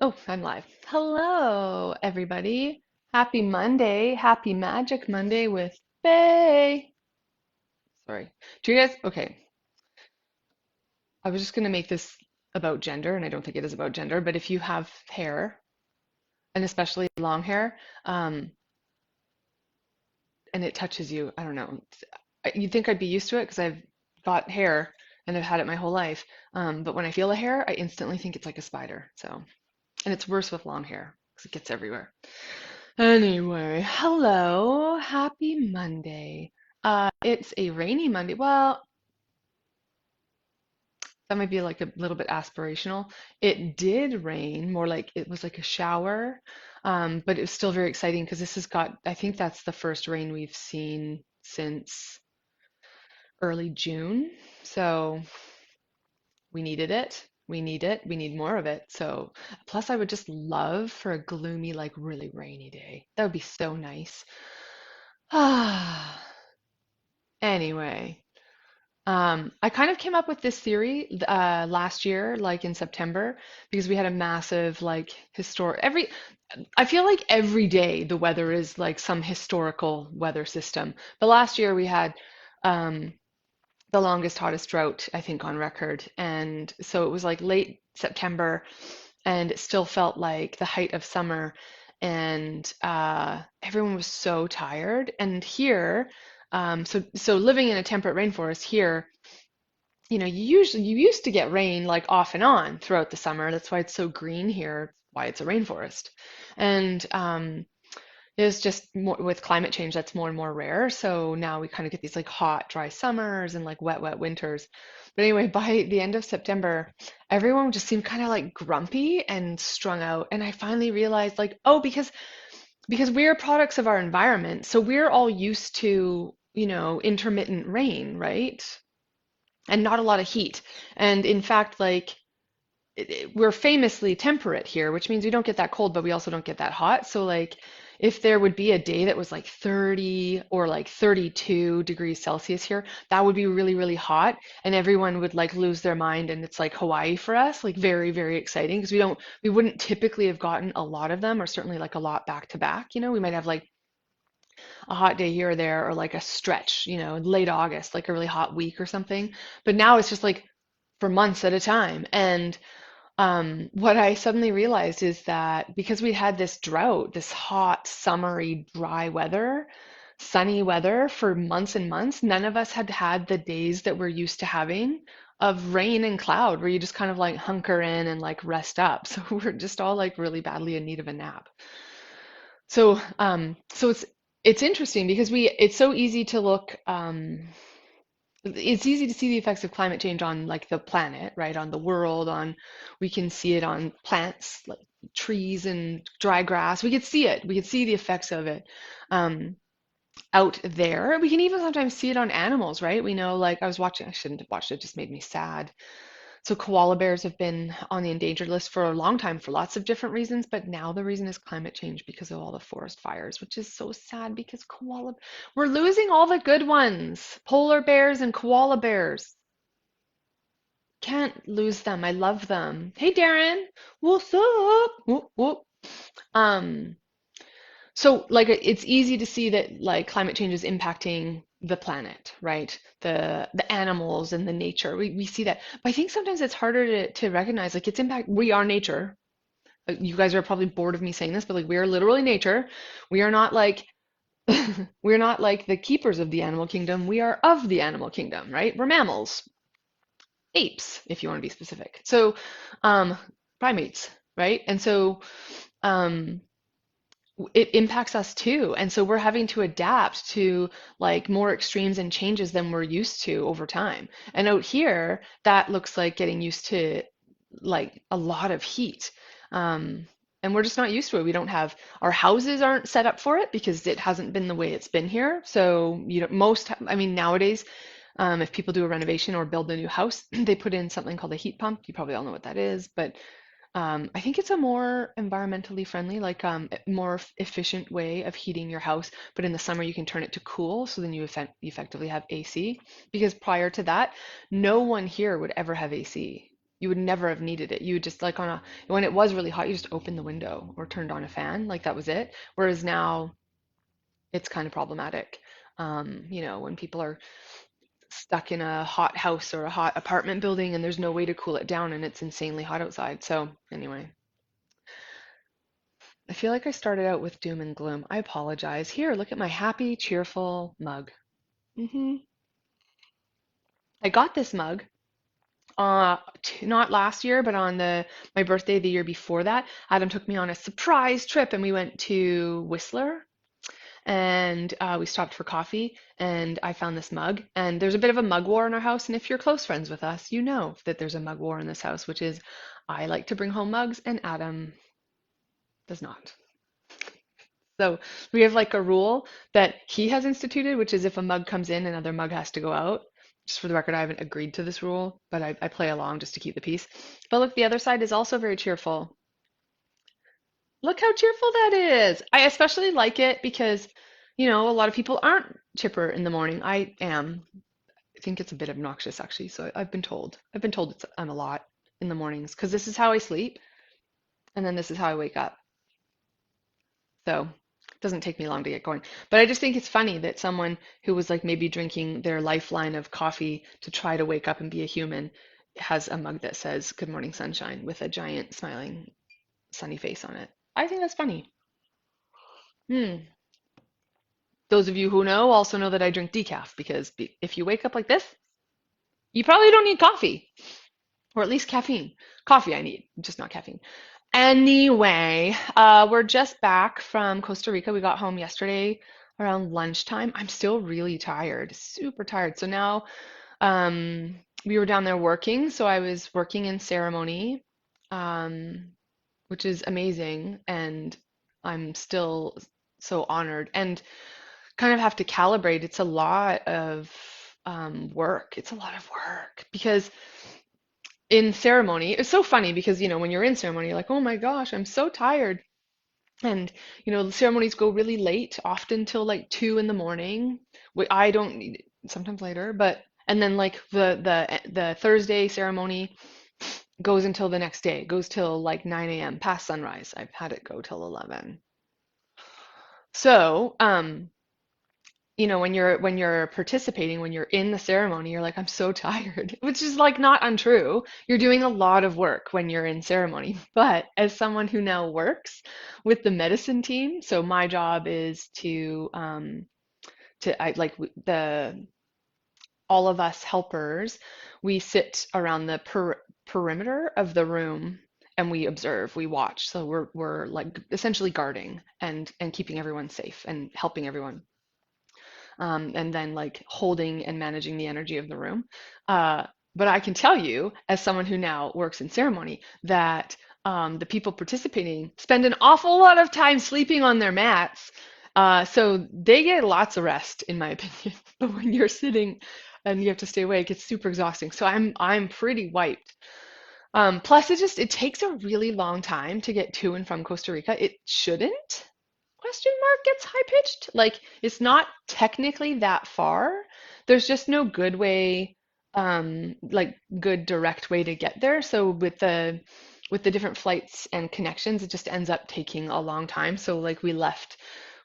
Oh, I'm live. Hello, everybody. Happy Monday. Happy Magic Monday with Faye. Sorry. Do you guys? Okay. I was just going to make this about gender, and I don't think it is about gender, but if you have hair, and especially long hair, um, and it touches you, I don't know. You'd think I'd be used to it because I've got hair and I've had it my whole life. But when I feel a hair, I instantly think it's like a spider. So, and it's worse with long hair because it gets everywhere. Anyway, hello, happy Monday. It's a rainy Monday. Well, that might be like a little bit aspirational. It did rain, more like it was like a shower, but it was still very exciting because this has got, I think that's the first rain we've seen since early June. So we needed it. We need it. We need more of it. So, plus, I would just love for a gloomy, like really rainy day. That would be so nice. Ah. Anyway, I kind of came up with this theory last year, like in September, because we had a massive like historic every. I feel like every day the weather is like some historical weather system. But last year we had um, the longest, hottest drought I think on record, and so it was like late September, and it still felt like the height of summer, and everyone was so tired. And here, so living in a temperate rainforest here, you used to get rain like off and on throughout the summer. That's why it's so green here, why it's a rainforest. And it's just more with climate change that's more and more rare. So now we kind of get these like hot, dry summers and like wet, wet winters. But anyway, by the end of September, everyone just seemed kind of like grumpy and strung out. And I finally realized like, oh, because we're products of our environment. So we're all used to, intermittent rain, right? And not a lot of heat. And in fact, like we're famously temperate here, which means we don't get that cold, but we also don't get that hot. So like if there would be a day that was like 30 or like 32 degrees Celsius here, that would be really, really hot and everyone would like lose their mind and it's like Hawaii for us, like very, very exciting because we wouldn't typically have gotten a lot of them or certainly like a lot back to back, we might have like a hot day here or there or like a stretch, late August, like a really hot week or something. But now it's just like for months at a time. And what I suddenly realized is that because we had this drought, this hot, summery, dry weather, sunny weather for months and months, none of us had had the days that we're used to having of rain and cloud where you just kind of like hunker in and like rest up. So we're just all like really badly in need of a nap. So it's interesting because it's so easy to look it's easy to see the effects of climate change on like the planet, right? On the world, on we can see it on plants like trees and dry grass. We could see it. We could see the effects of it um, out there. We can even sometimes see it on animals, right? We know, like I was watching, I shouldn't have watched it, it just made me sad. So koala bears have been on the endangered list for a long time for lots of different reasons, but now the reason is climate change because of all the forest fires, which is so sad because we're losing all the good ones. Polar bears and koala bears. Can't lose them. I love them. Hey Darren, what's up? Whoop, whoop. Um, so like it's easy to see that like climate change is impacting the planet, right? The animals and the nature. We see that. But I think sometimes it's harder to recognize like its impact. We are nature. You guys are probably bored of me saying this, but like we are literally nature. We are not like we're not like the keepers of the animal kingdom. We are of the animal kingdom, right? We're mammals, apes, if you want to be specific. So um primates, right? And so um it impacts us too. And so we're having to adapt to like more extremes and changes than we're used to over time. And out here, that looks like getting used to like a lot of heat. Um, and we're just not used to it. We don't have our houses aren't set up for it because it hasn't been the way it's been here. So, I mean, nowadays, if people do a renovation or build a new house, they put in something called a heat pump. You probably all know what that is, but I think it's a more environmentally friendly, like more efficient way of heating your house. But in the summer, you can turn it to cool, so then you effectively have AC. Because prior to that, no one here would ever have AC. You would never have needed it. You would just like when it was really hot, you just opened the window or turned on a fan, like that was it. Whereas now it's kind of problematic. When people are stuck in a hot house or a hot apartment building and there's no way to cool it down and it's insanely hot outside. So anyway, I feel like I started out with doom and gloom. I apologize. Here, look at my happy, cheerful mug. I got this mug not last year, but on the my birthday the year before that. Adam took me on a surprise trip and we went to Whistler and we stopped for coffee and I found this mug and there's a bit of a mug war in our house and if you're close friends with us, you know that there's a mug war in this house, which is I like to bring home mugs and Adam does not. So we have like a rule that he has instituted, which is if a mug comes in, another mug has to go out. Just for the record, I haven't agreed to this rule, but I play along just to keep the peace. But look, the other side is also very cheerful. Look how cheerful that is. I especially like it because, a lot of people aren't chipper in the morning. I am. I think it's a bit obnoxious actually. So I've been told. I've been told I'm a lot in the mornings because this is how I sleep and then this is how I wake up. So it doesn't take me long to get going. But I just think it's funny that someone who was like maybe drinking their lifeline of coffee to try to wake up and be a human has a mug that says "Good morning, sunshine" with a giant smiling sunny face on it. I think that's funny. Hmm. Those of you who know also know that I drink decaf because if you wake up like this, you probably don't need coffee, or at least caffeine. Coffee I need, just not caffeine. Anyway, we're just back from Costa Rica. We got home yesterday around lunchtime. I'm still really tired, super tired. So now we were down there working. So I was working in ceremony, um, which is amazing. And I'm still so honored and kind of have to calibrate. It's a lot of work. It's a lot of work because in ceremony, it's so funny because, when you're in ceremony, you're like, oh my gosh, I'm so tired. And, the ceremonies go really late, often till like 2 in the morning. I don't need sometimes later, but, and then like the Thursday ceremony goes until the next day, goes till like 9 a.m. past sunrise. I've had it go till 11. So, when you're participating, when you're in the ceremony, you're like, I'm so tired, which is like not untrue. You're doing a lot of work when you're in ceremony. But as someone who now works with the medicine team, so my job is to I like the all of us helpers, we sit around the perimeter of the room and we observe, we watch. So we're like essentially guarding and keeping everyone safe and helping everyone and then like holding and managing the energy of the room. But I can tell you, as someone who now works in ceremony, that the people participating spend an awful lot of time sleeping on their mats. So they get lots of rest, in my opinion. But when you're sitting and you have to stay awake, it's super exhausting. So I'm pretty wiped. Plus, it takes a really long time to get to and from Costa Rica. It shouldn't question mark gets high pitched. Like it's not technically that far. There's just no good way, like good direct way to get there. So with the different flights and connections, it just ends up taking a long time. So like we left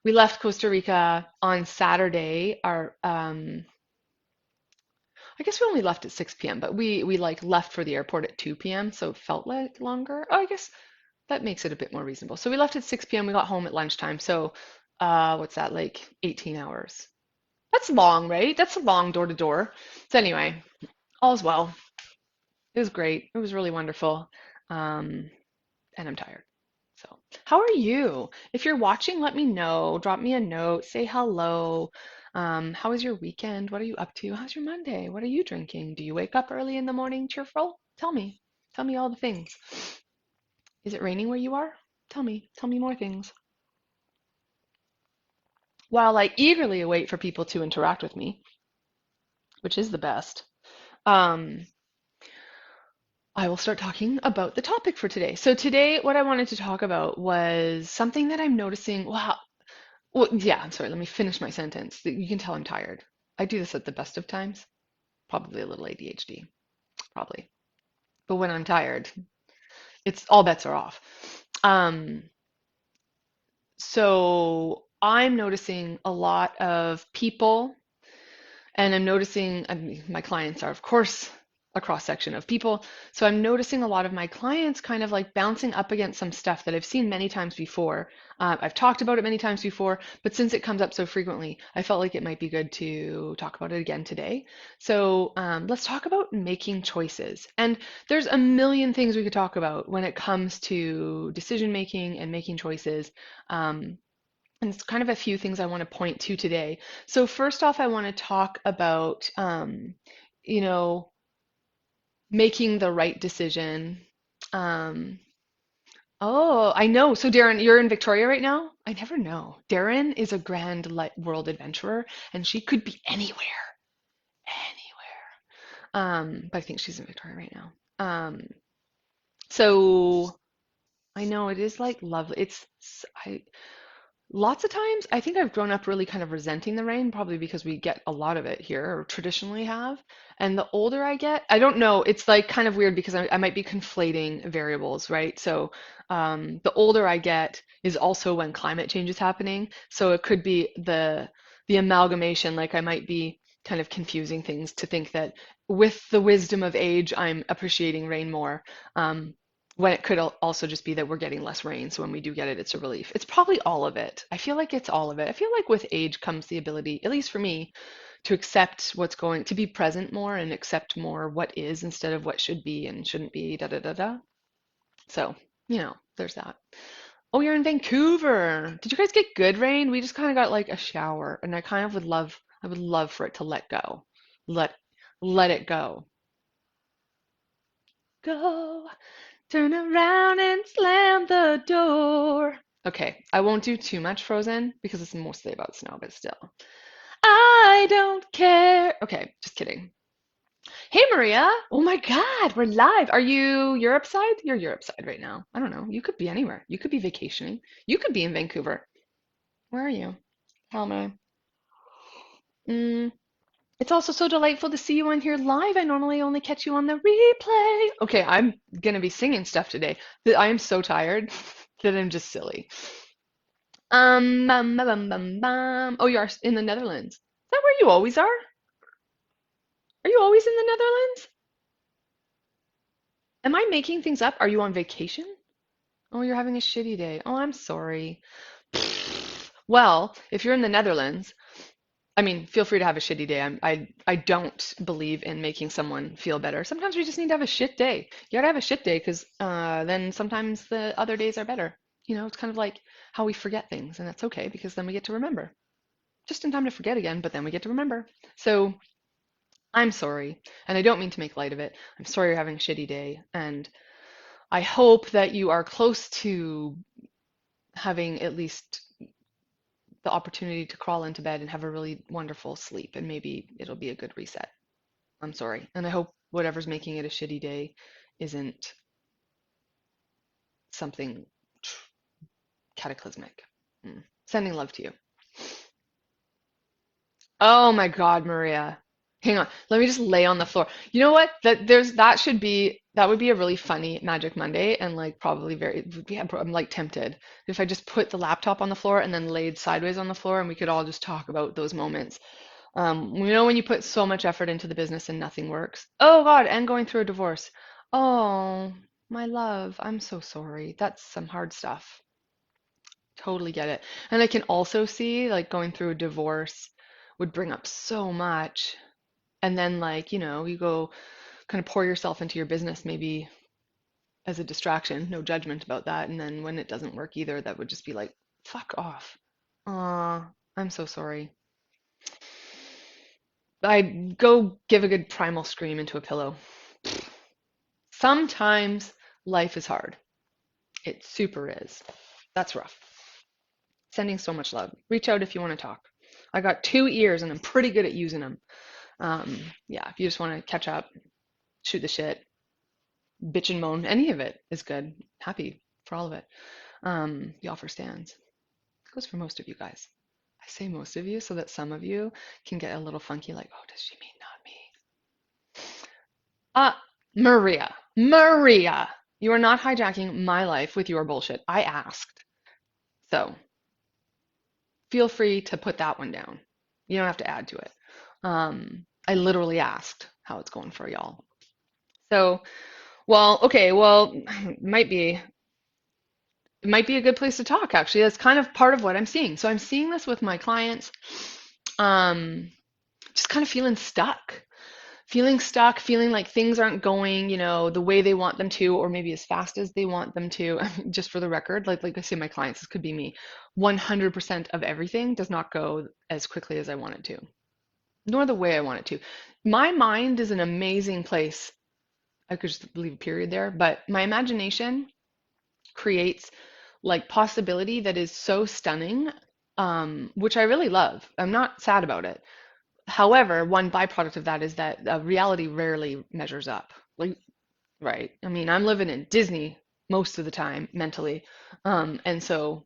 Costa Rica on Saturday. I guess we only left at 6 p.m., but we like left for the airport at 2 p.m., so it felt like longer. Oh, I guess that makes it a bit more reasonable. So we left at 6 p.m. We got home at lunchtime. So what's that, like 18 hours? That's long, right? That's a long door to door. So anyway, all's well. It was great. It was really wonderful. Um, and I'm tired. So, how are you? If you're watching, let me know. Drop me a note. Say hello. How was your weekend? What are you up to? How's your Monday? What are you drinking? Do you wake up early in the morning cheerful? Tell me. Tell me all the things. Is it raining where you are? Tell me. Tell me more things. While I eagerly await for people to interact with me, which is the best, um, I will start talking about the topic for today. So today, what I wanted to talk about was something that I'm noticing. Wow. Well, yeah, I'm sorry. Let me finish my sentence. You can tell I'm tired. I do this at the best of times. Probably a little ADHD. Probably. but when I'm tired, it's all bets are off. Um, so I'm noticing a lot of people. And I'm noticing, I mean, my clients are, of course, a cross section of people. So I'm noticing a lot of my clients kind of like bouncing up against some stuff that I've seen many times before. I've talked about it many times before, but since it comes up so frequently, I felt like it might be good to talk about it again today. So let's talk about making choices. And there's a million things we could talk about when it comes to decision making and making choices. Um, and it's kind of a few things I want to point to today. So first off, I want to talk about, you know, making the right decision. Um, oh, I know. So Darren, you're in Victoria right now? I never know. Darren is a grand world adventurer, and she could be anywhere, anywhere. But I think she's in Victoria right now. So I know it is like lovely. I Lots of times, I think I've grown up really kind of resenting the rain, probably because we get a lot of it here, or traditionally have. And the older I get, I don't know, it's like kind of weird because I might be conflating variables, right? So the older I get is also when climate change is happening. So it could be the amalgamation, like I might be kind of confusing things to think that with the wisdom of age, I'm appreciating rain more. Um, when it could also just be that we're getting less rain. So when we do get it, it's a relief. It's probably all of it. I feel like it's all of it. I feel like with age comes the ability, at least for me, to accept what's going, to be present more and accept more what is instead of what should be and shouldn't be, da da da da. So, there's that. Oh, you're in Vancouver. Did you guys get good rain? We just kind of got like a shower, and I would love for it to let go. Let let it go. Go. Turn around and slam the door. Okay, I won't do too much Frozen because it's mostly about snow, but still. I don't care. Okay, just kidding. Hey Maria. Oh my God, we're live. Are you Europe side? You're Europe side right now. I don't know. You could be anywhere. You could be vacationing. You could be in Vancouver. Where are you? Tell me. Mm, it's also so delightful to see you on here live. I normally only catch you on the replay. Okay, I'm gonna be singing stuff today. I am so tired that I'm just silly. Bum, bum, bum, bum. Oh, you are in the Netherlands. Is that where you always are? Are you always in the Netherlands? Am I making things up? Are you on vacation? Oh, you're having a shitty day. Oh, I'm sorry. Well, if you're in the Netherlands, I mean, feel free to have a shitty day. I don't believe in making someone feel better. Sometimes we just need to have a shit day. You gotta have a shit day because then sometimes the other days are better. It's kind of like how we forget things, and that's okay because then we get to remember. Just in time to forget again, but then we get to remember. So I'm sorry, and I don't mean to make light of it. I'm sorry you're having a shitty day, and I hope that you are close to having at least the opportunity to crawl into bed and have a really wonderful sleep, and maybe it'll be a good reset. I'm sorry. And I hope whatever's making it a shitty day isn't something cataclysmic. Sending love to you. Oh my God, Maria. Hang on. Let me just lay on the floor. You know what? That would be a really funny Magic Monday and like probably very yeah, I'm like tempted if I just put the laptop on the floor and then laid sideways on the floor and we could all just talk about those moments. When you put so much effort into the business and nothing works. Oh God, and going through a divorce. Oh, my love, I'm so sorry. That's some hard stuff. Totally get it. And I can also see like going through a divorce would bring up so much. And then like, you go kind of pour yourself into your business maybe as a distraction, no judgment about that. And then when it doesn't work either, that would just be like, fuck off. Aw, I'm so sorry. I'd go give a good primal scream into a pillow. Sometimes life is hard. It super is. That's rough. Sending so much love. Reach out if you want to talk. I got 2 ears and I'm pretty good at using them. Yeah, if you just want to catch up, shoot the shit, bitch and moan, any of it is good. Happy for all of it. The offer stands. It goes for most of you guys. I say most of you so that some of you can get a little funky, like, oh, does she mean not me? Maria. Maria, you are not hijacking my life with your bullshit. I asked. So feel free to put that one down. You don't have to add to it. I literally asked how it's going for y'all. So, well, okay, well, it might be a good place to talk, actually. That's kind of part of what I'm seeing. So I'm seeing this with my clients, um, just kind of feeling stuck, feeling like things aren't going, the way they want them to, or maybe as fast as they want them to. Just for the record, like I say, my clients, this could be me. 100% of everything does not go as quickly as I want it to, nor the way I want it to. My mind is an amazing place. I could just leave a period there, but my imagination creates like possibility that is so stunning, which I really love. I'm not sad about it. However, one byproduct of that is that reality rarely measures up. Like, right? I mean, I'm living in Disney most of the time mentally, and so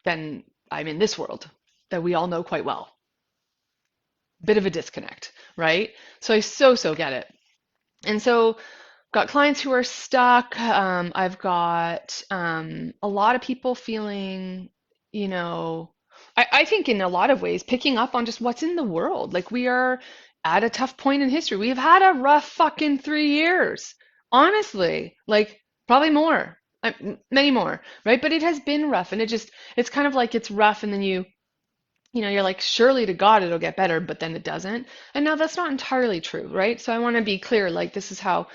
then I'm in this world that we all know quite well. Bit of a disconnect, right? So I so get it. And so got clients who are stuck. I've got a lot of people feeling, you know, I think in a lot of ways picking up on just what's in the world. Like we are at a tough point in history. We've had a rough fucking 3 years, honestly. Like probably more, many more, right? But it has been rough, and it's kind of like it's rough, and then you're like, surely to God it'll get better, but then it doesn't. And now that's not entirely true, right? So I want to be clear, like this is how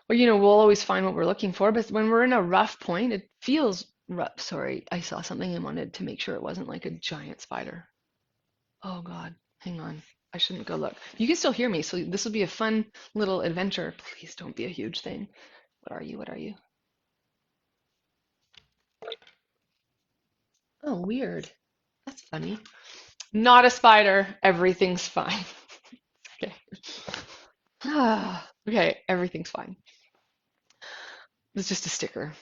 well, we'll always find what we're looking for, but when we're in a rough point, it feels rough. Sorry, I saw something and wanted to make sure it wasn't like a giant spider. Oh God, hang on. I shouldn't go look. You can still hear me, so this will be a fun little adventure. Please don't be a huge thing. What are you? What are you? Oh, weird. That's funny. Not a spider. Everything's fine. Okay. Okay, everything's fine. It's just a sticker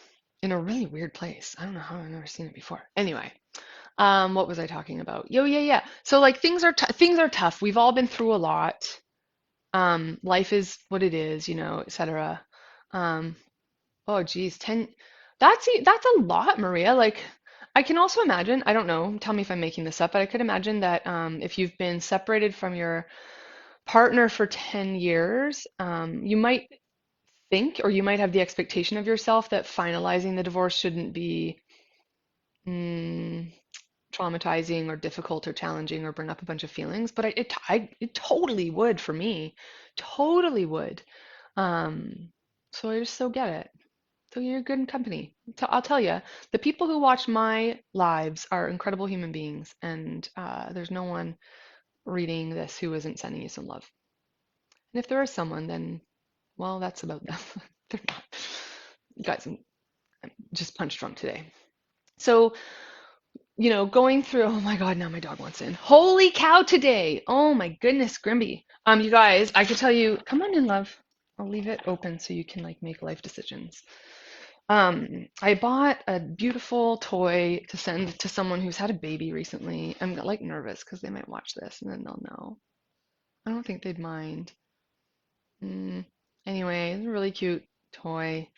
in a really weird place. I don't know how I've never seen it before. Anyway, what was I talking about? Yo, yeah, yeah. So like things are tough. We've all been through a lot. Life is what it is, etc. Um, oh geez, that's a lot, Maria. Like I can also imagine, I don't know, tell me if I'm making this up, but I could imagine that if you've been separated from your partner for 10 years, you might think, or you might have the expectation of yourself that finalizing the divorce shouldn't be mm, traumatizing or difficult or challenging or bring up a bunch of feelings, but it totally would for me, totally would. So I just so get it. So you're good in company. So I'll tell you, the people who watch my lives are incredible human beings, and there's no one reading this who isn't sending you some love. And if there is someone, then well, that's about them. They're not. Guys, I'm just punch drunk today. So going through, oh my God, now my dog wants in. Holy cow today. Oh my goodness, Grimby. You guys, I could tell you, come on in, love. I'll leave it open so you can like make life decisions. I bought a beautiful toy to send to someone who's had a baby recently. I'm like nervous because they might watch this and then they'll know. I don't think they'd mind. Mm, anyway, it's a really cute toy.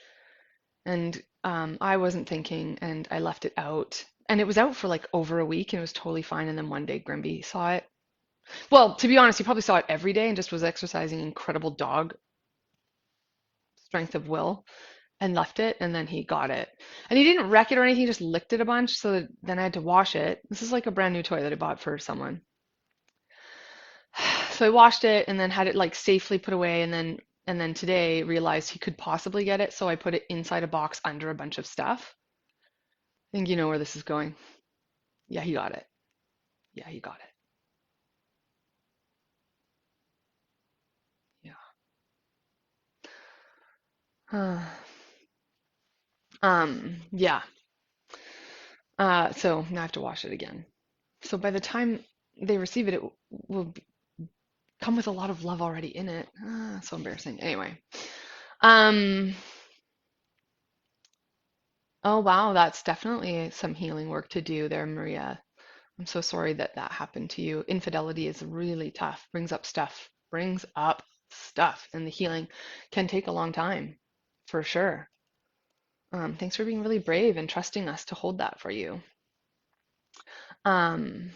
And I wasn't thinking, and I left it out. And it was out for like over a week, and it was totally fine. And then one day, Grimby saw it. Well, to be honest, he probably saw it every day and just was exercising incredible dog strength of will and left it. And then he got it. And he didn't wreck it or anything, he just licked it a bunch. So then I had to wash it. This is like a brand new toy that I bought for someone. So I washed it and then had it like safely put away. And then today realized he could possibly get it. So I put it inside a box under a bunch of stuff. I think you know where this is going. Yeah, he got it. Yeah, he got it. Yeah. Yeah. So now I have to wash it again. So by the time they receive it, it will come with a lot of love already in it. So embarrassing. Anyway. Um, oh wow, that's definitely some healing work to do there, Maria. I'm so sorry that that happened to you. Infidelity is really tough. Brings up stuff. Brings up stuff, and the healing can take a long time, for sure. Thanks for being really brave and trusting us to hold that for you. Um,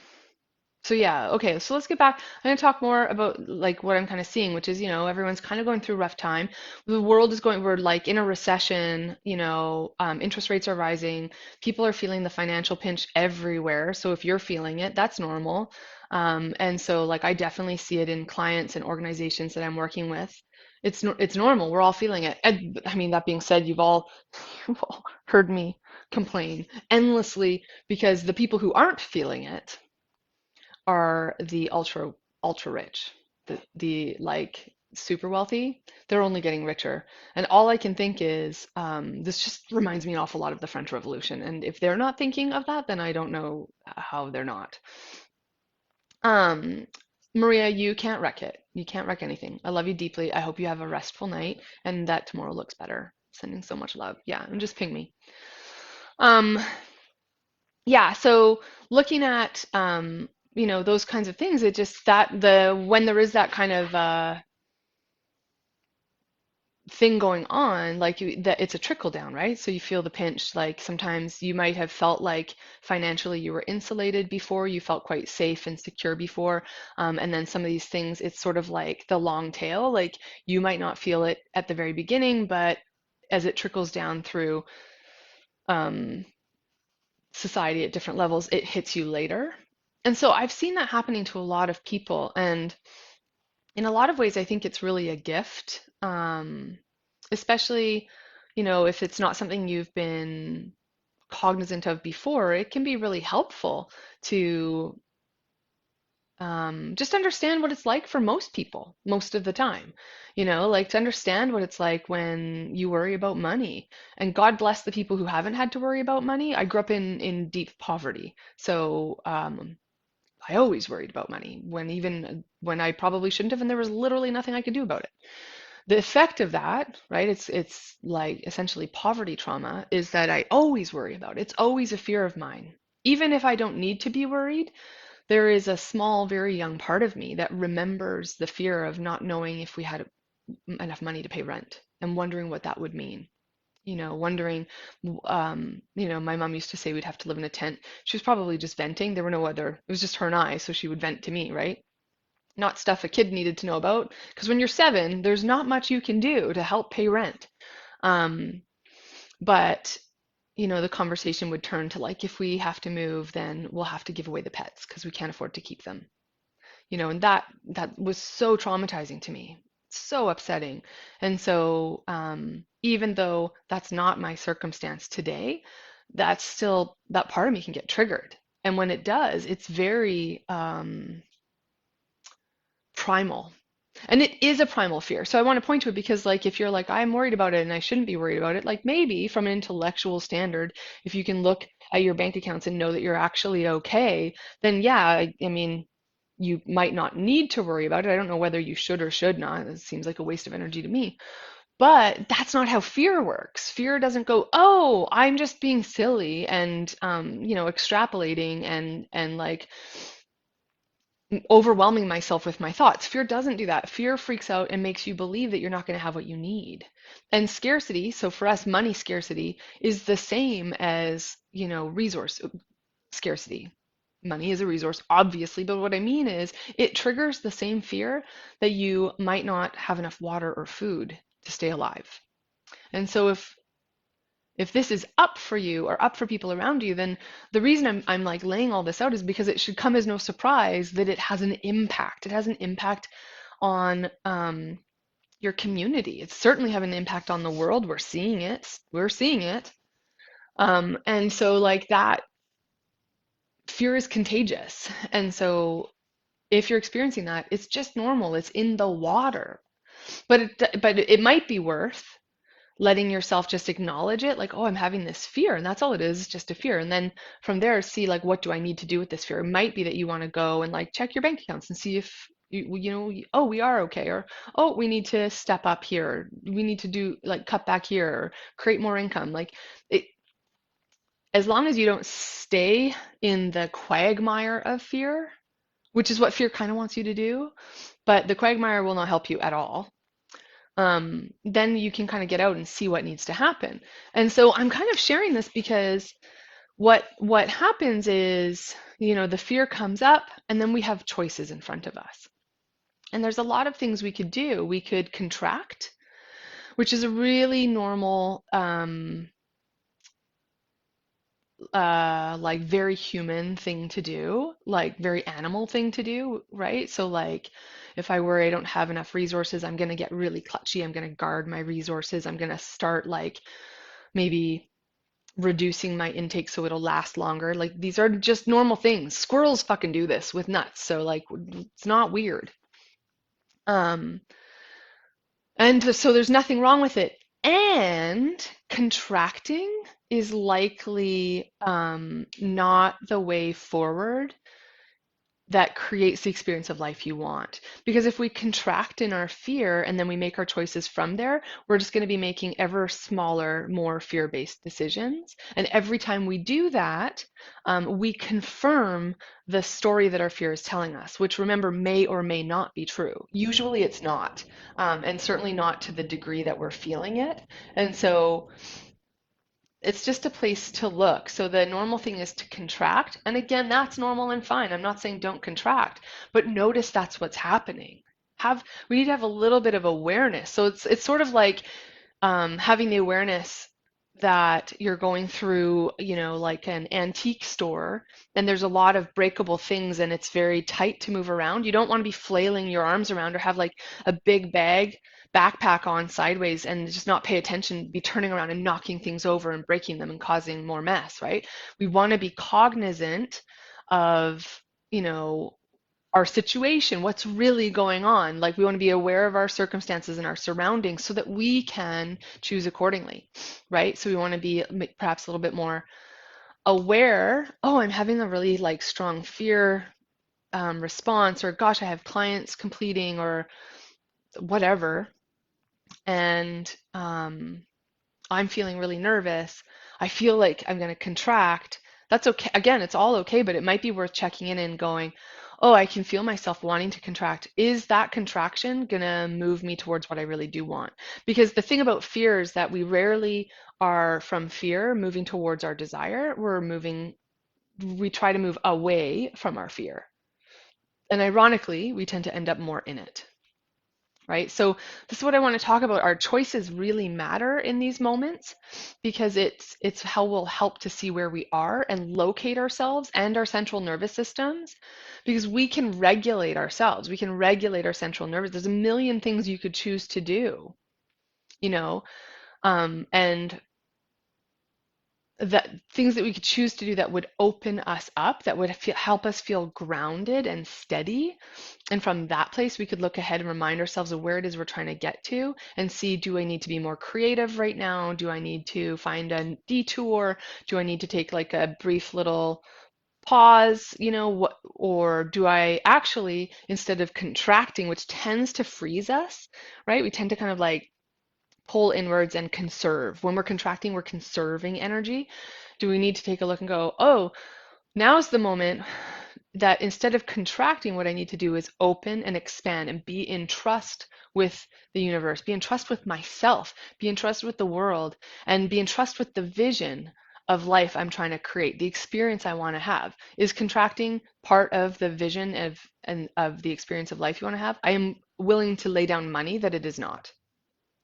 So yeah, okay, so let's get back. I'm gonna talk more about like what I'm kind of seeing, which is, everyone's kind of going through a rough time. The world is going, we're like in a recession, interest rates are rising, people are feeling the financial pinch everywhere. So if you're feeling it, that's normal. And so like I definitely see it in clients and organizations that I'm working with. It's normal. We're all feeling it. And I mean, that being said, you've all heard me complain endlessly because the people who aren't feeling it are the ultra rich, the like super wealthy. They're only getting richer. And all I can think is, this just reminds me an awful lot of the French Revolution. And if they're not thinking of that, then I don't know how they're not. Um, Maria, you can't wreck it. You can't wreck anything. I love you deeply. I hope you have a restful night and that tomorrow looks better. Sending so much love. Yeah, and just ping me. Um, yeah, so looking at those kinds of things, it just that the when there is that kind of thing going on, like that it's a trickle down, right? So you feel the pinch. Like sometimes you might have felt like financially you were insulated before, you felt quite safe and secure before, and then some of these things, it's sort of like the long tail. Like you might not feel it at the very beginning, but as it trickles down through um, society at different levels, it hits you later. And so I've seen that happening to a lot of people. And in a lot of ways, I think it's really a gift, especially, if it's not something you've been cognizant of before, it can be really helpful to just understand what it's like for most people most of the time. Like to understand what it's like when you worry about money. And God bless the people who haven't had to worry about money. I grew up in deep poverty, so I always worried about money even when I probably shouldn't have, and there was literally nothing I could do about it. The effect of that, right? It's like essentially poverty trauma is that I always worry about it. It's always a fear of mine. Even if I don't need to be worried, there is a small, very young part of me that remembers the fear of not knowing if we had enough money to pay rent and wondering what that would mean. Wondering, my mom used to say we'd have to live in a tent. She was probably just venting. There were no other, it was just her and I, so she would vent to me, right? Not stuff a kid needed to know about. Because when you're 7, there's not much you can do to help pay rent. Um, but the conversation would turn to like, if we have to move, then we'll have to give away the pets because we can't afford to keep them. And that was so traumatizing to me, so upsetting. And so even though that's not my circumstance today, that's still that part of me can get triggered. And when it does, it's very primal. And it is a primal fear. So I want to point to it because, like, if you're like, I'm worried about it and I shouldn't be worried about it, like maybe from an intellectual standard, if you can look at your bank accounts and know that you're actually okay, then yeah, I mean, you might not need to worry about it. I don't know whether you should or should not. It seems like a waste of energy to me. But that's not how fear works. Fear doesn't go, oh, I'm just being silly and extrapolating and like overwhelming myself with my thoughts. Fear doesn't do that. Fear freaks out and makes you believe that you're not going to have what you need. And scarcity, so for us, money scarcity is the same as, resource scarcity. Money is a resource, obviously, but what I mean is it triggers the same fear that you might not have enough water or food to stay alive. And so if this is up for you or up for people around you, then the reason I'm like laying all this out is because it should come as no surprise that it has an impact. It has an impact on your community. It's certainly having an impact on the world. We're seeing it. We're seeing it. And so like that fear is contagious. And so if you're experiencing that, it's just normal. It's in the water. But it might be worth letting yourself just acknowledge it, like, oh, I'm having this fear, and that's all it is, just a fear. And then from there, see like, what do I need to do with this fear? It might be that you want to go and like check your bank accounts and see if oh, we are okay, or oh, we need to step up here, we need to do like cut back here, or create more income. Like it, as long as you don't stay in the quagmire of fear, which is what fear kind of wants you to do, but the quagmire will not help you at all. Then you can kind of get out and see what needs to happen. And so I'm kind of sharing this because what happens is, the fear comes up and then we have choices in front of us. And there's a lot of things we could do. We could contract, which is a really normal, like very human thing to do, like very animal thing to do, right? So like if I worry I don't have enough resources, I'm going to get really clutchy. I'm going to guard my resources. I'm going to start like maybe reducing my intake so it'll last longer. Like these are just normal things. Squirrels fucking do this with nuts. So like it's not weird. Um, and so there's nothing wrong with it. And contracting is likely not the way forward that creates the experience of life you want. Because if we contract in our fear and then we make our choices from there, we're just going to be making ever smaller, more fear-based decisions. And every time we do that, we confirm the story that our fear is telling us, which remember may or may not be true. Usually it's not, and certainly not to the degree that we're feeling it. And so it's just a place to look. So the normal thing is to contract. And again, that's normal and fine. I'm not saying don't contract, but notice that's what's happening. We need to have a little bit of awareness. So it's sort of like having the awareness that you're going through, like an antique store and there's a lot of breakable things and it's very tight to move around. You don't want to be flailing your arms around or have like a big backpack on sideways and just not pay attention, be turning around and knocking things over and breaking them and causing more mess, right? We want to be cognizant of, you know, our situation, what's really going on. Like we want to be aware of our circumstances and our surroundings so that we can choose accordingly, right? So we want to be perhaps a little bit more aware. Oh, I'm having a really like strong fear response, or gosh, I have clients completing or whatever, and I'm feeling really nervous. I feel like I'm going to contract. That's okay. Again, it's all okay, but it might be worth checking in and going, oh, I can feel myself wanting to contract. Is that contraction going to move me towards what I really do want? Because the thing about fear is that we rarely are from fear moving towards our desire. We try to move away from our fear. And ironically, we tend to end up more in it, right? So this is what I want to talk about. Our choices really matter in these moments because it's how we'll help to see where we are and locate ourselves and our central nervous systems, because we can regulate ourselves. We can regulate our central nervous. There's a million things you could choose to do, you know, and that things that we could choose to do that would open us up, that would help us feel grounded and steady. And from that place, we could look ahead and remind ourselves of where it is we're trying to get to and see, do I need to be more creative right now? Do I need to find a detour? Do I need to take like a brief little pause, or do I actually, instead of contracting, which tends to freeze us, right? We tend to kind of like pull inwards and conserve. When we're contracting, we're conserving energy. Do we need to take a look and go, oh, now's the moment that instead of contracting, what I need to do is open and expand and be in trust with the universe, be in trust with myself, be in trust with the world, and be in trust with the vision of life I'm trying to create, the experience I want to have. Is contracting part of the vision of the experience of life you want to have? I am willing to lay down money that it is not.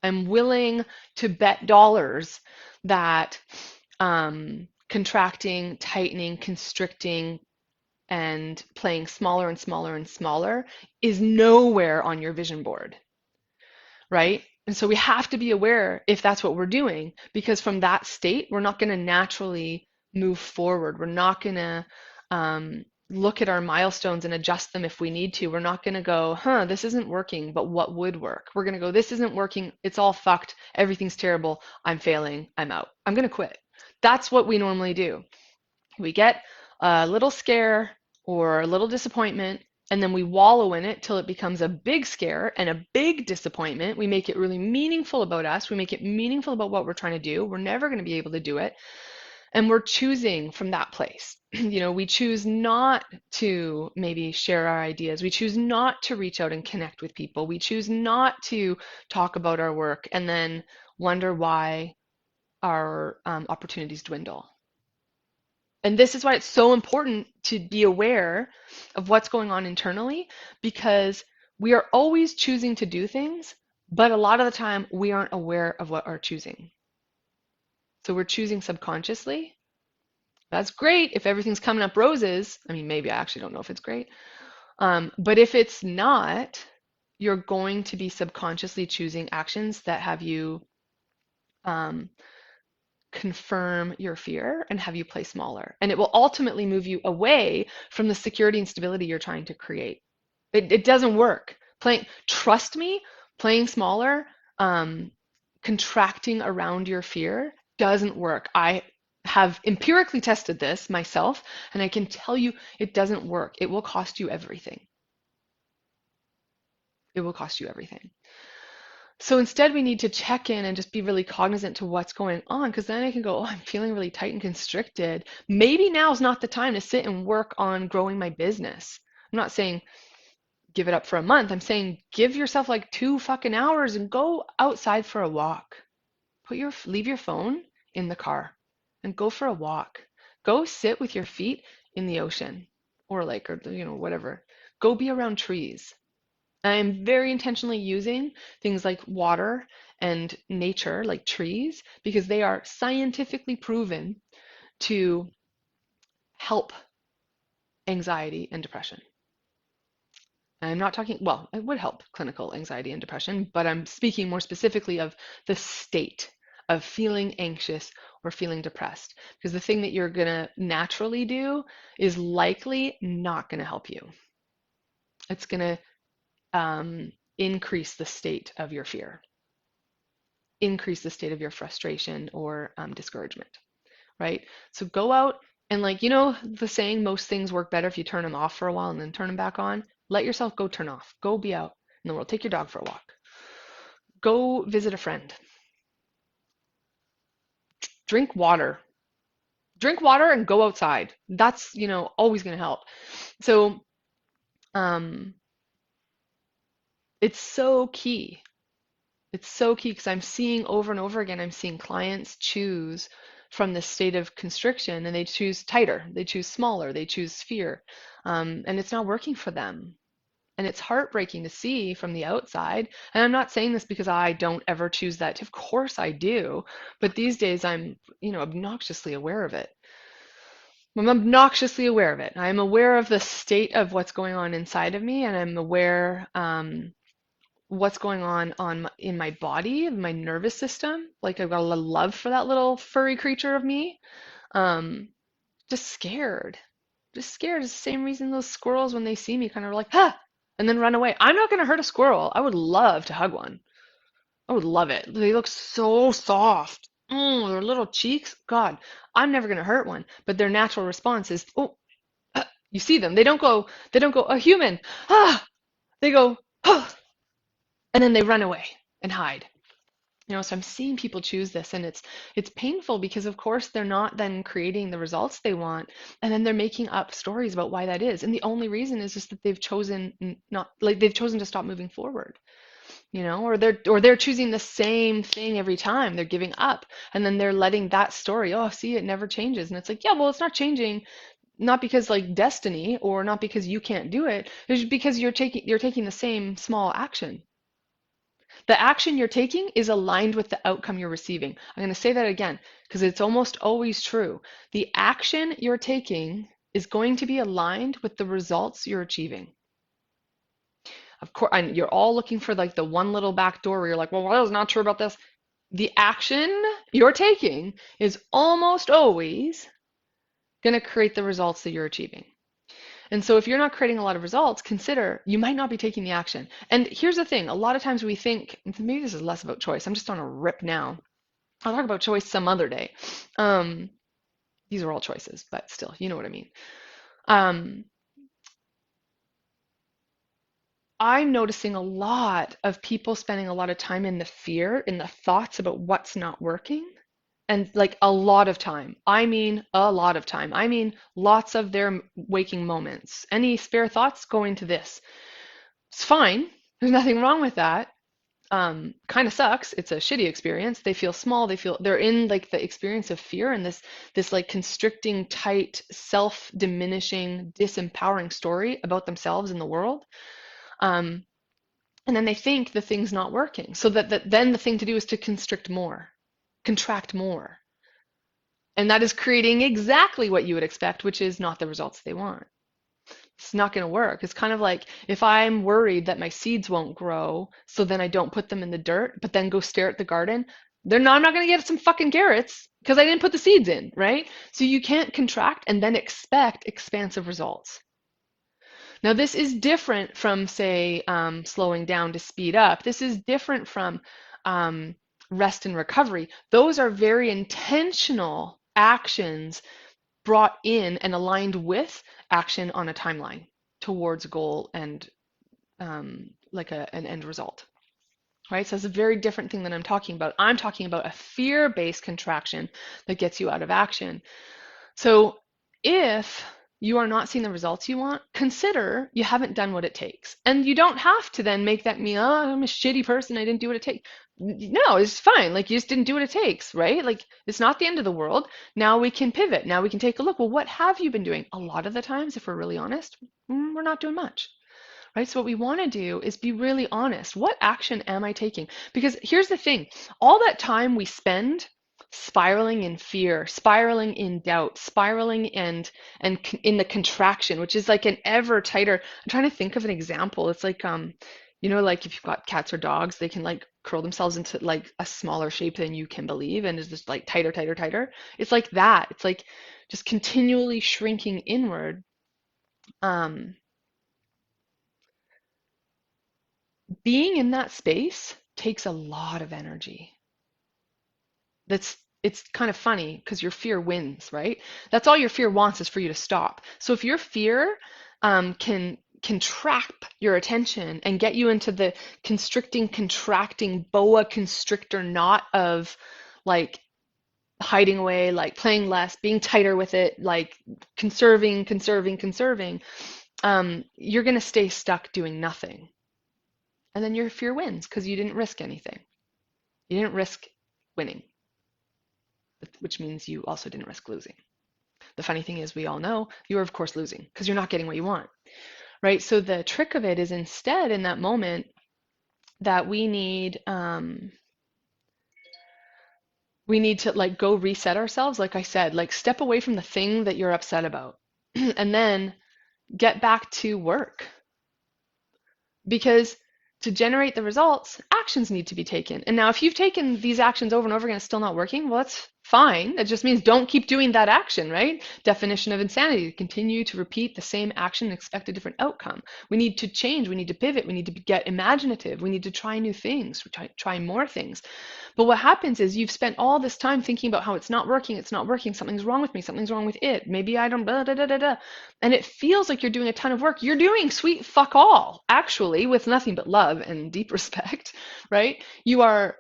I'm willing to bet dollars that contracting, tightening, constricting, and playing smaller and smaller and smaller is nowhere on your vision board, right? And so we have to be aware if that's what we're doing, because from that state, we're not going to naturally move forward. We're not going to look at our milestones and adjust them if we need to. We're not going to go, this isn't working, but what would work? We're going to go, this isn't working. It's all fucked. Everything's terrible. I'm failing. I'm out. I'm going to quit. That's what we normally do. We get a little scare or a little disappointment, and then we wallow in it till it becomes a big scare and a big disappointment. We make it really meaningful about us. We make it meaningful about what we're trying to do. We're never going to be able to do it. And we're choosing from that place. We choose not to maybe share our ideas. We choose not to reach out and connect with people. We choose not to talk about our work and then wonder why our opportunities dwindle. And this is why it's so important to be aware of what's going on internally, because we are always choosing to do things, but a lot of the time we aren't aware of what we're choosing. So we're choosing subconsciously. That's great if everything's coming up roses. I mean, maybe I actually don't know if it's great. But if it's not, you're going to be subconsciously choosing actions that have you um, confirm your fear and have you play smaller. And it will ultimately move you away from the security and stability you're trying to create. It doesn't work. Trust me, playing smaller, um, contracting around your fear doesn't work. I have empirically tested this myself, and I can tell you it doesn't work. It will cost you everything. It will cost you everything. So instead, we need to check in and just be really cognizant to what's going on, because then I can go, oh, I'm feeling really tight and constricted. Maybe now's not the time to sit and work on growing my business. I'm not saying give it up for a month. I'm saying give yourself like 2 fucking hours and go outside for a walk. Leave your phone in the car and go for a walk. Go sit with your feet in the ocean or lake or whatever. Go be around trees. I am very intentionally using things like water and nature, like trees, because they are scientifically proven to help anxiety and depression. I'm not talking, well, it would help clinical anxiety and depression, but I'm speaking more specifically of the state of feeling anxious or feeling depressed. Because the thing that you're going to naturally do is likely not going to help you. It's going to increase the state of your fear, increase the state of your frustration or discouragement, right? So go out and, like, the saying, most things work better if you turn them off for a while and then turn them back on. Let yourself go turn off. Go be out in the world. Take your dog for a walk. Go visit a friend. Drink water. Drink water and go outside. That's, always going to help. So, um, it's so key. It's so key because I'm seeing over and over again, I'm seeing clients choose from this state of constriction and they choose tighter, they choose smaller, they choose fear. And it's not working for them. And it's heartbreaking to see from the outside. And I'm not saying this because I don't ever choose that. Of course I do. But these days I'm, obnoxiously aware of it. I'm obnoxiously aware of it. I'm aware of the state of what's going on inside of me, and I'm aware what's going on in my body, my nervous system. Like, I've got a lot of love for that little furry creature of me. Um, just scared. Just scared is the same reason those squirrels, when they see me, kind of are like, ha, and then run away. I'm not going to hurt a squirrel. I would love to hug one. I would love it. They look so soft. Their little cheeks. God, I'm never going to hurt one. But their natural response is, oh, you see them. They don't go, a human. Ah, they go, ah, and then they run away and hide. So I'm seeing people choose this, and it's painful because of course they're not then creating the results they want, and then they're making up stories about why that is. And the only reason is just that they've chosen not like they've chosen to stop moving forward, or they're choosing the same thing every time. They're giving up, and then they're letting that story, oh, see, it never changes. And it's like, yeah, well, it's not changing, not because like destiny or not because you can't do it. It's because you're taking the same small action. The action you're taking is aligned with the outcome you're receiving. I'm going to say that again because it's almost always true. The action you're taking is going to be aligned with the results you're achieving. Of course, and you're all looking for like the one little back door where you're like, well, what is not true about this? The action you're taking is almost always going to create the results that you're achieving. And so if you're not creating a lot of results, consider you might not be taking the action. And here's the thing, a lot of times we think, maybe this is less about choice. I'm just on a rip now. I'll talk about choice some other day. These are all choices, but still, you know what I mean. I'm noticing a lot of people spending a lot of time in the fear, in the thoughts about what's not working, And like a lot of time. I mean, a lot of time. I mean, lots of their waking moments. Any spare thoughts go into this. It's fine. There's nothing wrong with that. Kind of sucks. It's a shitty experience. They feel small. They're in like the experience of fear and this like constricting, tight, self-diminishing, disempowering story about themselves and the world. Um, and then they think the thing's not working. So that then the thing to do is to constrict more, contract more. And that is creating exactly what you would expect, which is not the results they want. It's not going to work. It's kind of like if I'm worried that my seeds won't grow, so then I don't put them in the dirt, but then go stare at the garden, I'm not going to get some fucking carrots because I didn't put the seeds in, right? So you can't contract and then expect expansive results. Now, this is different from, say, slowing down to speed up. This is different from rest and recovery. Those are very intentional actions brought in and aligned with action on a timeline towards a goal and like an end result. Right? So it's a very different thing than I'm talking about. I'm talking about a fear-based contraction that gets you out of action. So if you are not seeing the results you want, consider you haven't done what it takes. And you don't have to then make that mean, oh, I'm a shitty person, I didn't do what it takes. No, it's fine. Like you just didn't do what it takes, right? Like it's not the end of the world. Now we can pivot. Now we can take a look. Well, what have you been doing? A lot of the times, if we're really honest, we're not doing much. Right? So what we want to do is be really honest. What action am I taking? Because here's the thing, all that time we spend spiraling in fear, spiraling in doubt, spiraling and in the contraction, which is like an ever tighter. I'm trying to think of an example. It's like like if you've got cats or dogs, they can like curl themselves into like a smaller shape than you can believe and is just like tighter, tighter, tighter. It's like that. It's like just continually shrinking inward. Being in that space takes a lot of energy. It's kind of funny because your fear wins, right? That's all your fear wants is for you to stop. So if your fear can trap your attention and get you into the constricting, contracting, boa constrictor knot of like hiding away, like playing less, being tighter with it, like conserving, conserving, conserving, you're going to stay stuck doing nothing. And then your fear wins because you didn't risk anything. You didn't risk winning, which means you also didn't risk losing. The funny thing is we all know you're of course losing because you're not getting what you want, right? So the trick of it is instead in that moment that we need to like go reset ourselves, like I said, like step away from the thing that you're upset about and then get back to work. Because to generate the results, actions need to be taken. And now if you've taken these actions over and over again, it's still not working, well, that's fine. It just means don't keep doing that action, right? Definition of insanity, continue to repeat the same action and expect a different outcome. We need to change, we need to pivot, we need to get imaginative, we need to try new things, try more things. But what happens is you've spent all this time thinking about how it's not working, something's wrong with me, something's wrong with it, maybe I don't, blah, da, da, da, da. And it feels like you're doing a ton of work. You're doing sweet fuck all, actually, with nothing but love and deep respect, right? The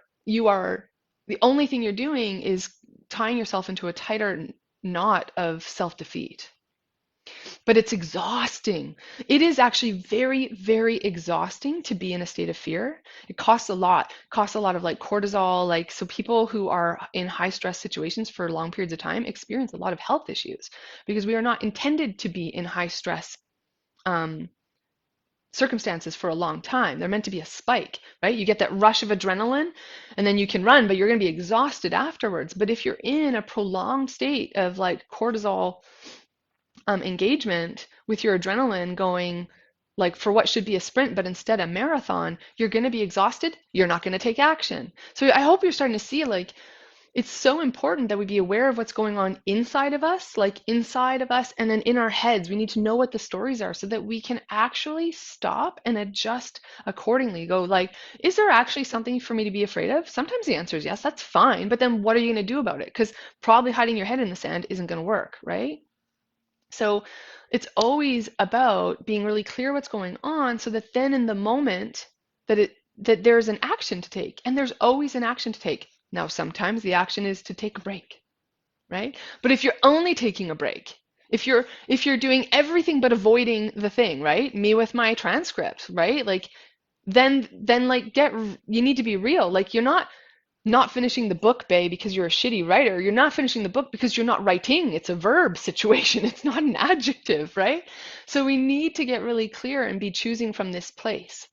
only thing you're doing is tying yourself into a tighter knot of self-defeat. But it's exhausting. It is actually very, very exhausting to be in a state of fear. It costs a lot. It costs a lot of like cortisol. Like, so people who are in high stress situations for long periods of time experience a lot of health issues because we are not intended to be in high stress circumstances for a long time. They're meant to be a spike, right? You get that rush of adrenaline and then you can run, but you're going to be exhausted afterwards. But if you're in a prolonged state of like cortisol engagement with your adrenaline going like for what should be a sprint, but instead a marathon, you're going to be exhausted. You're not going to take action. So I hope you're starting to see like it's so important that we be aware of what's going on inside of us, and then in our heads. We need to know what the stories are so that we can actually stop and adjust accordingly. Go like, is there actually something for me to be afraid of? Sometimes the answer is yes, that's fine. But then what are you going to do about it? Because probably hiding your head in the sand isn't going to work, right? So it's always about being really clear what's going on so that then in the moment that there's an action to take, and there's always an action to take. Now, sometimes the action is to take a break, right? But if you're only taking a break, if you're doing everything but avoiding the thing, right? Me with my transcript, right? Like then like you need to be real. Like you're not finishing the book, Bay, because you're a shitty writer. You're not finishing the book because you're not writing. It's a verb situation. It's not an adjective, right? So we need to get really clear and be choosing from this place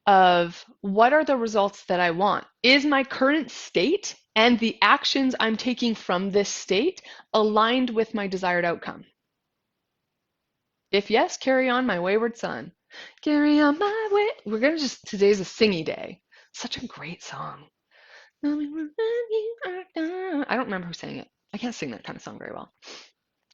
of what are the results that I want? Is my current state and the actions I'm taking from this state aligned with my desired outcome? If yes, carry on, my wayward son. Carry on my way. We're going to just, today's a singy day. Such a great song. I don't remember who sang it. I can't sing that kind of song very well,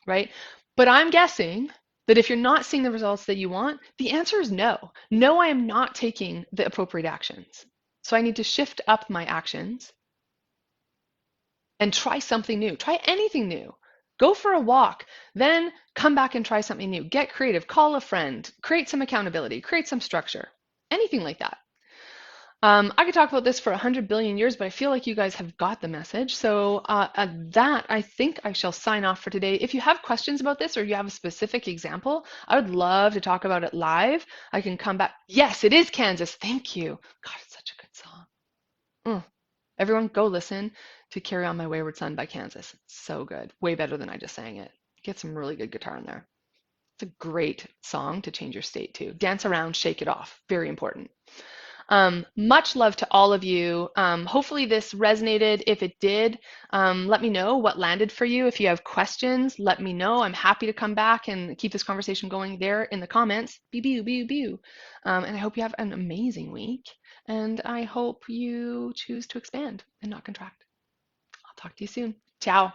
right? But I'm guessing that if you're not seeing the results that you want, the answer is no. No, I am not taking the appropriate actions. So I need to shift up my actions and try something new. Try anything new. Go for a walk, then come back and try something new. Get creative, call a friend, create some accountability, create some structure, anything like that. I could talk about this for 100 billion years, but I feel like you guys have got the message. So at that, I think I shall sign off for today. If you have questions about this or you have a specific example, I would love to talk about it live. I can come back. Yes, it is Kansas. Thank you. God, it's such a good song. Mm. Everyone go listen to Carry On My Wayward Son by Kansas. It's so good. Way better than I just sang it. Get some really good guitar in there. It's a great song to change your state to. Dance around, shake it off. Very important. Much love to all of you. Hopefully this resonated. If it did, let me know what landed for you. If you have questions, let me know. I'm happy to come back and keep this conversation going there in the comments. Pew, pew, pew, pew. And I hope you have an amazing week. And I hope you choose to expand and not contract. I'll talk to you soon. Ciao.